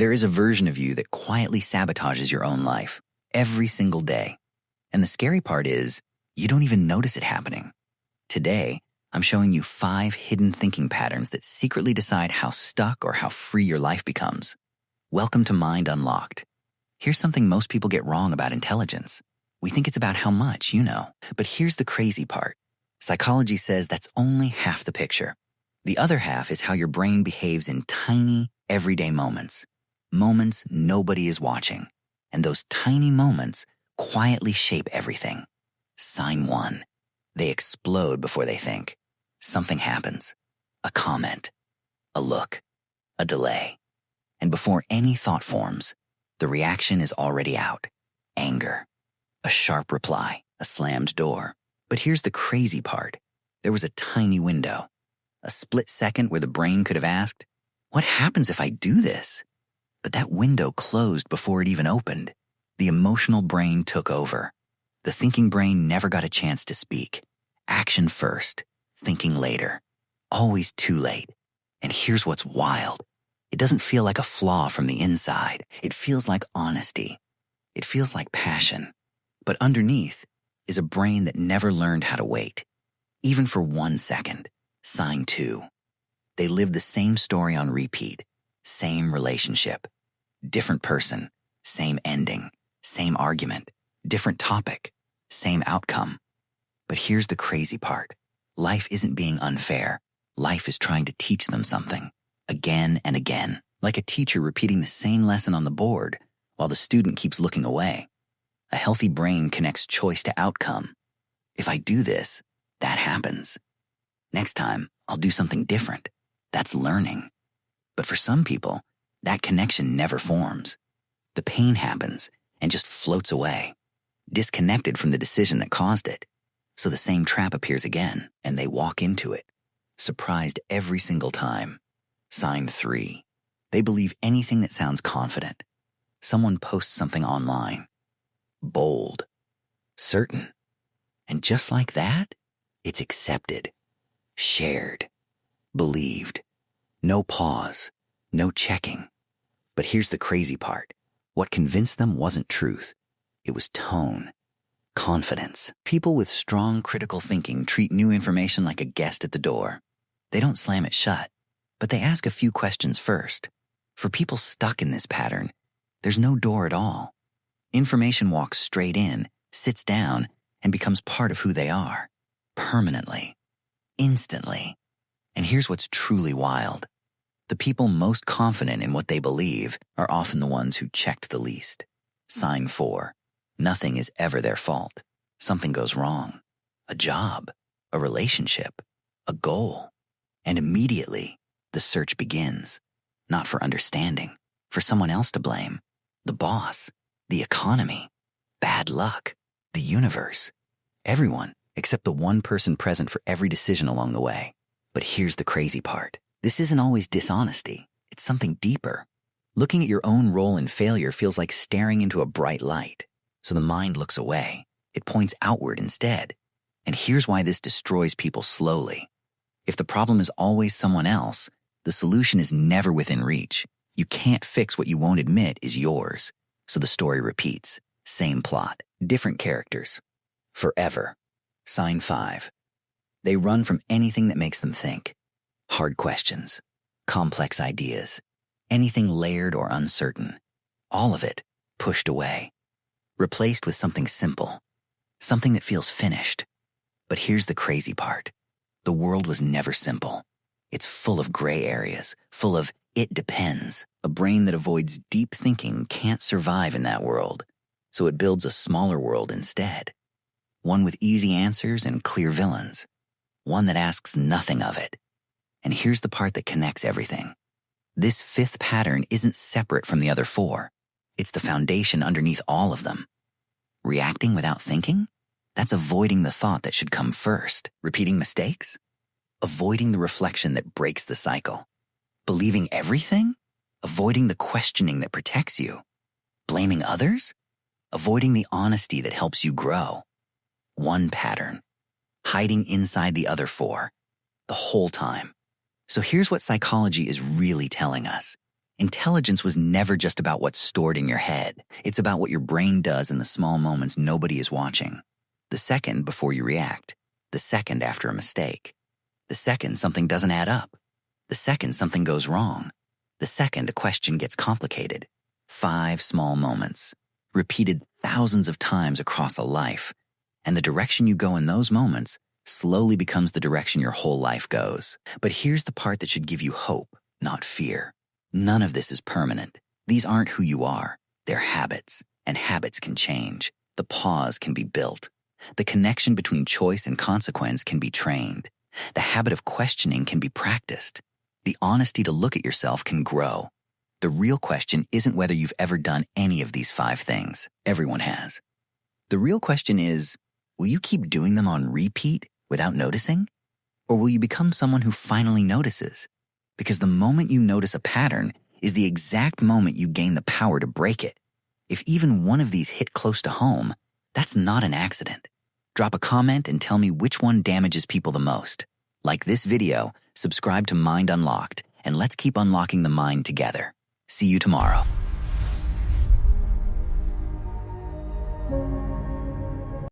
There is a version of you that quietly sabotages your own life every single day. And the scary part is, you don't even notice it happening. Today, I'm showing you 5 hidden thinking patterns that secretly decide how stuck or how free your life becomes. Welcome to Mind Unlocked. Here's something most people get wrong about intelligence. We think it's about how much you know. But here's the crazy part. Psychology says that's only half the picture. The other half is how your brain behaves in tiny, everyday moments. Moments nobody is watching. And those tiny moments quietly shape everything. Sign 1. They explode before they think. Something happens. A comment. A look. A delay. And before any thought forms, the reaction is already out. Anger. A sharp reply. A slammed door. But here's the crazy part. There was a tiny window. A split second where the brain could have asked, what happens if I do this? But that window closed before it even opened. The emotional brain took over. The thinking brain never got a chance to speak. Action first, thinking later. Always too late. And here's what's wild. It doesn't feel like a flaw from the inside. It feels like honesty. It feels like passion. But underneath is a brain that never learned how to wait. Even for 1 second. Sign 2. They live the same story on repeat. Same relationship. Different person. Same ending. Same argument. Different topic. Same outcome. But here's the crazy part. Life isn't being unfair. Life is trying to teach them something. Again and again. Like a teacher repeating the same lesson on the board while the student keeps looking away. A healthy brain connects choice to outcome. If I do this, that happens. Next time, I'll do something different. That's learning. But for some people, that connection never forms. The pain happens and just floats away, disconnected from the decision that caused it. So the same trap appears again, and they walk into it, surprised every single time. Sign 3. They believe anything that sounds confident. Someone posts something online. Bold. Certain. And just like that, it's accepted. Shared. Believed. No pause. No checking. But here's the crazy part. What convinced them wasn't truth. It was tone. Confidence. People with strong critical thinking treat new information like a guest at the door. They don't slam it shut, but they ask a few questions first. For people stuck in this pattern, there's no door at all. Information walks straight in, sits down, and becomes part of who they are. Permanently. Instantly. And here's what's truly wild. The people most confident in what they believe are often the ones who checked the least. Sign 4. Nothing is ever their fault. Something goes wrong. A job, a relationship, a goal. And immediately, the search begins. Not for understanding, for someone else to blame. The boss, the economy, bad luck, the universe. Everyone, except the one person present for every decision along the way. But here's the crazy part. This isn't always dishonesty. It's something deeper. Looking at your own role in failure feels like staring into a bright light. So the mind looks away. It points outward instead. And here's why this destroys people slowly. If the problem is always someone else, the solution is never within reach. You can't fix what you won't admit is yours. So the story repeats. Same plot, different characters. Forever. Sign 5. They run from anything that makes them think. Hard questions, complex ideas, anything layered or uncertain. All of it pushed away. Replaced with something simple. Something that feels finished. But here's the crazy part. The world was never simple. It's full of gray areas, full of it depends. A brain that avoids deep thinking can't survive in that world. So it builds a smaller world instead. One with easy answers and clear villains. One that asks nothing of it. And here's the part that connects everything. This 5th pattern isn't separate from the other 4. It's the foundation underneath all of them. Reacting without thinking? That's avoiding the thought that should come first. Repeating mistakes? Avoiding the reflection that breaks the cycle. Believing everything? Avoiding the questioning that protects you. Blaming others? Avoiding the honesty that helps you grow. One pattern. Hiding inside the other 4. The whole time. So here's what psychology is really telling us. Intelligence was never just about what's stored in your head. It's about what your brain does in the small moments nobody is watching. The second before you react. The second after a mistake. The second something doesn't add up. The second something goes wrong. The second a question gets complicated. 5 small moments, repeated thousands of times across a life. And the direction you go in those moments slowly becomes the direction your whole life goes. But here's the part that should give you hope, not fear. None of this is permanent. These aren't who you are. They're habits, and habits can change. The pause can be built. The connection between choice and consequence can be trained. The habit of questioning can be practiced. The honesty to look at yourself can grow. The real question isn't whether you've ever done any of these 5 things. Everyone has. The real question is, will you keep doing them on repeat without noticing? Or will you become someone who finally notices? Because the moment you notice a pattern is the exact moment you gain the power to break it. If even one of these hit close to home, that's not an accident. Drop a comment and tell me which one damages people the most. Like this video, subscribe to Mind Unlocked, and let's keep unlocking the mind together. See you tomorrow.